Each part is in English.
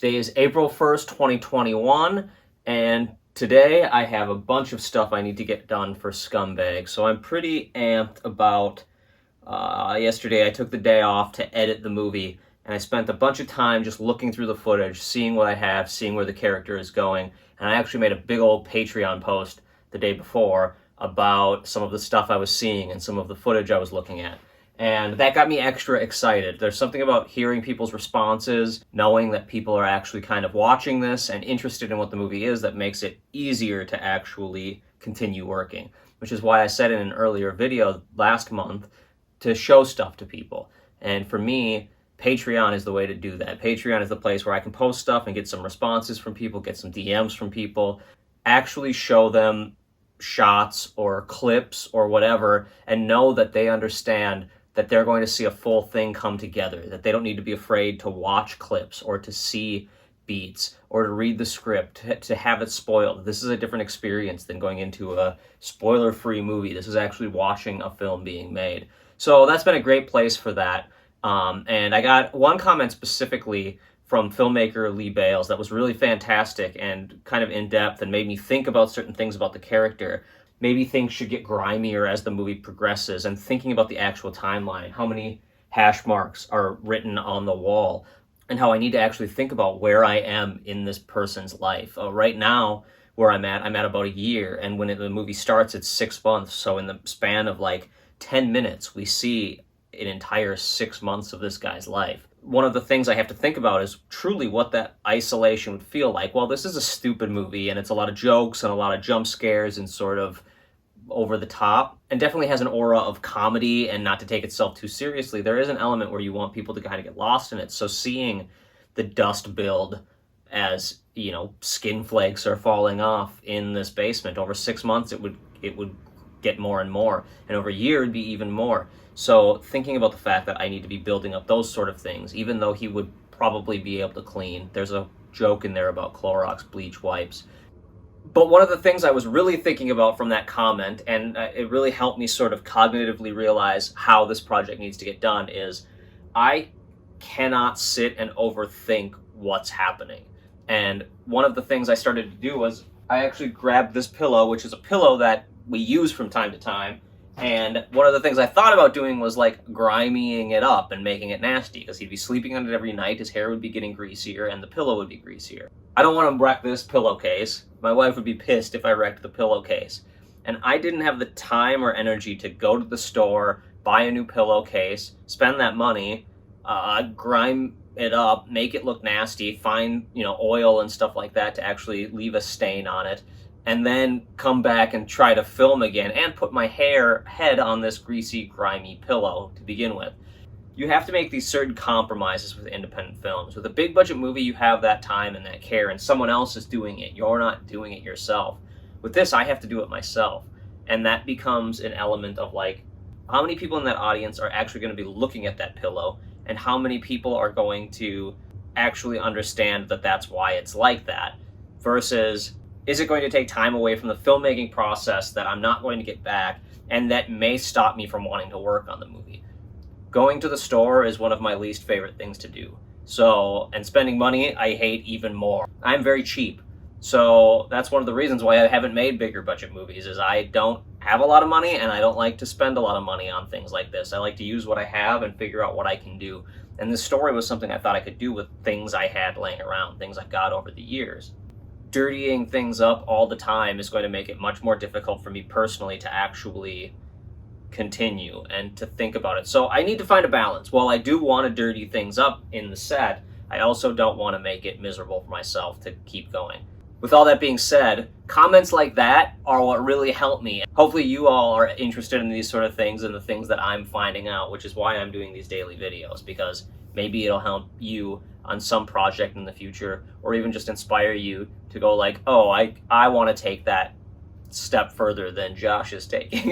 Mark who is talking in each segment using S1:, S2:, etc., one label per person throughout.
S1: Today is April 1st, 2021, and today I have a bunch of stuff I need to get done for Scumbag, so I'm pretty amped about, yesterday I took the day off to edit the movie, and I spent a bunch of time just looking through the footage, seeing what I have, seeing where the character is going, and I actually made a big old Patreon post the day before about some of the stuff I was seeing and some of the footage I was looking at. And that got me extra excited. There's something about hearing people's responses, knowing that people are actually kind of watching this and interested in what the movie is, that makes it easier to actually continue working. Which is why I said in an earlier video last month to show stuff to people. And for me, Patreon is the way to do that. Patreon is the place where I can post stuff and get some responses from people, get some DMs from people, actually show them shots or clips or whatever, and know that they understand that they're going to see a full thing come together, that they don't need to be afraid to watch clips or to see beats or to read the script, to have it spoiled. This is a different experience than going into a spoiler-free movie. This is actually watching a film being made. So that's been a great place for that. And I got one comment specifically from filmmaker Lee Bales that was really fantastic and kind of in-depth and made me think about certain things about the character. Maybe things should get grimier as the movie progresses, and thinking about the actual timeline, how many hash marks are written on the wall, and how I need to actually think about where I am in this person's life. Right now, where I'm at about a year, and when the movie starts, it's 6 months. So in the span of like 10 minutes, we see an entire 6 months of this guy's life. One of the things I have to think about is truly what that isolation would feel like. Well, this is a stupid movie, and it's a lot of jokes and a lot of jump scares and sort of over the top, and definitely has an aura of comedy and not to take itself too seriously. There is an element where you want people to kind of get lost in it. So seeing the dust build as, you know, skin flakes are falling off in this basement over 6 months, it would get more and more, and over a year it'd be even more. So thinking about the fact that I need to be building up those sort of things, even though he would probably be able to clean. There's a joke in there about Clorox bleach wipes. But one of the things I was really thinking about from that comment, and it really helped me sort of cognitively realize how this project needs to get done, is I cannot sit and overthink what's happening. And one of the things I started to do was I actually grabbed this pillow, which is a pillow that we use from time to time. And one of the things I thought about doing was like grimying it up and making it nasty, because he'd be sleeping on it every night, his hair would be getting greasier, and the pillow would be greasier. I don't want to wreck this pillowcase. My wife would be pissed if I wrecked the pillowcase. And I didn't have the time or energy to go to the store, buy a new pillowcase, spend that money, grime it up, make it look nasty, find, you know, oil and stuff like that to actually leave a stain on it, and then come back and try to film again and put my head on this greasy, grimy pillow to begin with. You have to make these certain compromises with independent films. With a big budget movie, you have that time and that care, and someone else is doing it. You're not doing it yourself. With this, I have to do it myself. And that becomes an element of like, how many people in that audience are actually going to be looking at that pillow, and how many people are going to actually understand that that's why it's like that, versus is it going to take time away from the filmmaking process that I'm not going to get back, and that may stop me from wanting to work on the movie. Going to the store is one of my least favorite things to do. So, and spending money, I hate even more. I'm very cheap. So that's one of the reasons why I haven't made bigger budget movies, is I don't have a lot of money and I don't like to spend a lot of money on things like this. I like to use what I have and figure out what I can do. And this story was something I thought I could do with things I had laying around, things I got over the years. Dirtying things up all the time is going to make it much more difficult for me personally to actually continue and to think about it. So I need to find a balance. While I do want to dirty things up in the set, I also don't want to make it miserable for myself to keep going. With all that being said, comments like that are what really help me. Hopefully you all are interested in these sort of things and the things that I'm finding out, which is why I'm doing these daily videos, because maybe it'll help you on some project in the future, or even just inspire you to go like, oh, I want to take that step further than Josh is taking.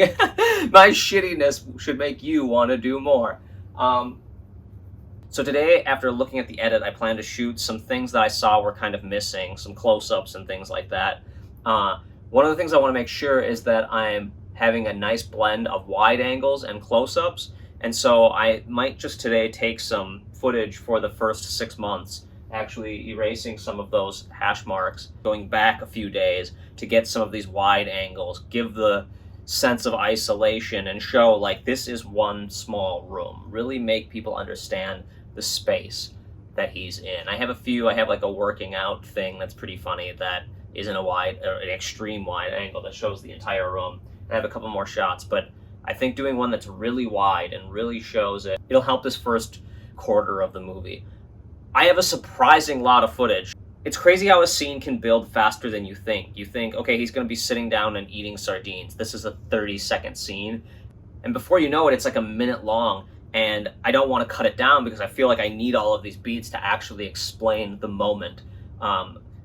S1: My shittiness should make you want to do more. So today, after looking at the edit, I plan to shoot some things that I saw were kind of missing, some close-ups and things like that. One of the things I want to make sure is that I'm having a nice blend of wide angles and close-ups, and so I might just today take some footage for the first 6 months actually erasing some of those hash marks, going back a few days to get some of these wide angles, give the sense of isolation and show like this is one small room. Really make people understand the space that he's in. I have like a working out thing that's pretty funny that is in a wide or an extreme wide angle that shows the entire room. I have a couple more shots, but I think doing one that's really wide and really shows it, it'll help this first quarter of the movie. I have a surprising lot of footage. It's crazy how a scene can build faster than you think. You think, okay, he's going to be sitting down and eating sardines. This is a 30-second scene. And before you know it, it's like a minute long. And I don't want to cut it down because I feel like I need all of these beats to actually explain the moment.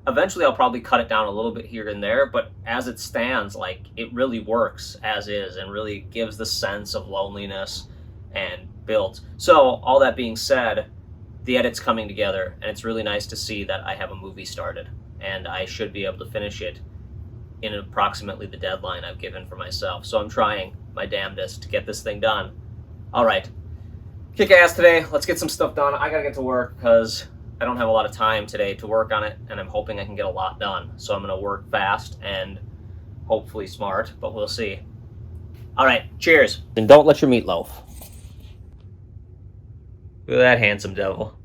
S1: Eventually, I'll probably cut it down a little bit here and there, but as it stands, like, it really works as is and really gives the sense of loneliness and built. So, all that being said, the edit's coming together, and it's really nice to see that I have a movie started, and I should be able to finish it in approximately the deadline I've given for myself. So I'm trying my damnedest to get this thing done. All right, kick ass today. Let's get some stuff done. I gotta get to work because I don't have a lot of time today to work on it, and I'm hoping I can get a lot done. So I'm gonna work fast and hopefully smart, but we'll see. All right, cheers. And don't let your meat loaf. Look at that handsome devil.